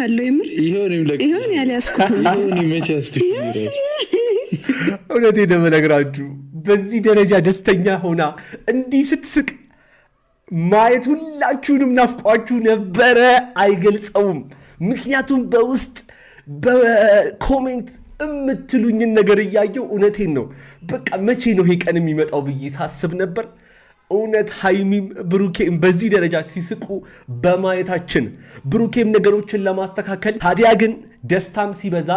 አለው የምር ይሁን ያልያዝኩት ይሁን ይመቻስኩ እውነቴ ነው የምነግራችሁ በዚህ ደረጃ ደስተኛ ሆና እንዲህ ስትስቅ ማየት ሁላችሁንም ናፍቋችሁ ነበረ አይገልጸውም ምክንያቱም በውስጥ በኮሜንት እምትሉኝን ነገር እያየው እውነቴን ነው በቃ መቼ ነው ይሄ ቀን የሚመጣው ብዬ ሳስብ ነበር እውነት ሃይሚም ብሩኬም በዚህ ደረጃ ሲስቁ በማየታችን ብሩኬም ነገሮችን ለማስተካከል ታዲያ ግን ደስታም ሲበዛ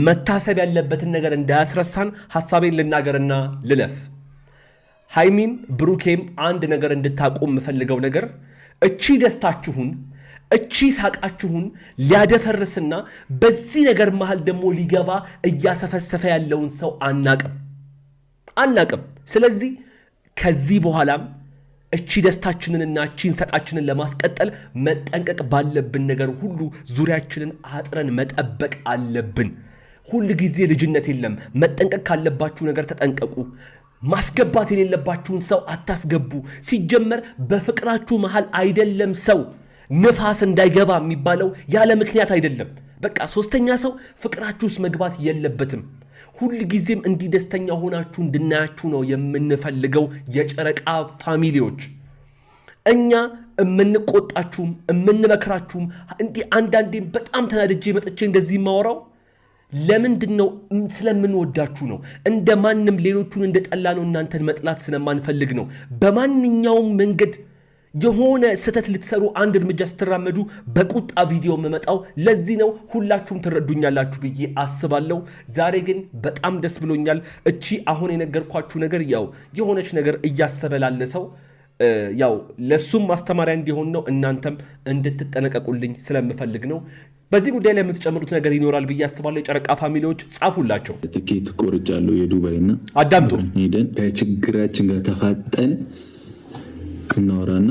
መታሰብ ያለበትን ነገር እንዳያስረሳን ሐሳቤን ልናገርና ልለፍ ሃይሚም ብሩኬም አንድ ነገር እንድታቆም የምፈልገው ነገር እቺ ደስታችሁን እቺ ሳቃችሁን ሊያደፈርስና በዚህ ነገር መሃል ደግሞ ሊገባ እያሰፈሰፈ ያለውን ሰው አናቅም ስለዚህ ከዚህ በኋላም እቺ ደስታችንንና እቺን ሳቃችንን ለማስቀጠል መጠንቀቅ ባለብን ነገር ሁሉ ዙሪያችንን አጥረን መጠበቅ አለብን ሁሉ ጊዜ ልጅነት የለም መጠንቀቅ ካለባችሁ ነገር ተጠንቀቁ ማስገባት የሌለባችሁን ሰው አታስገቡ ሲጀመር በፍቅራችሁ መሃል አይደለም ሰው ንፋስ እንዳይገባ የሚባለው ያለ ምክንያት አይደለም በቃ ሶስተኛ ሰው ፍቅራችሁስ መግባት የለበትም ሁሉ ጊዜም እንዲህ ደስተኛ ሆናችሁ እንድናያችሁ ነው የምንፈልገው የጨረቃ ፋሚሊዎች እኛ እምንቆጣችሁም እምንመክራችሁም እንዲህ አንዳንዴም በጣም ተናድጄ መጥቼ እንደዚህ ማወራው ለምንድነው ስለምንወዳችሁ ነው እንደማንም ሌሎቹን እንደጠላ ነው እናንተን መጥላት ስለማንፈልግ ነው በማንኛውም መንገድ የሆነ ስተት ልትሰሩ አንድ እርምጃ ስትራመዱ በቁጣ ቪዲዮ መመጣው ለዚህ ነው ሁላችሁም ትረዱኛላችሁ ብዬ አስባለሁ ዛሬ ግን በጣም ደስ ብሎኛል እቺ አሁን የነገርኳችሁ ነገር ያው የሆነች ነገር እያሰበላለ ሰው ያው ለሱም ማስተማሪያ እንዲሆን ነው እናንተም እንድትጠነቀቁልኝ ስለምፈልግ ነው በዚህ ጉዳይ ላይ የምትጨምሩት ነገር ይኖራል ብዬ አስባለሁ የጨረቃ ፋሚሊዎች ጻፉላቸው ትኬት ቆርጫለሁ የዱባይና አዳምጡ ሄደን ከችግራችን ጋር ተፋጠን እናወራና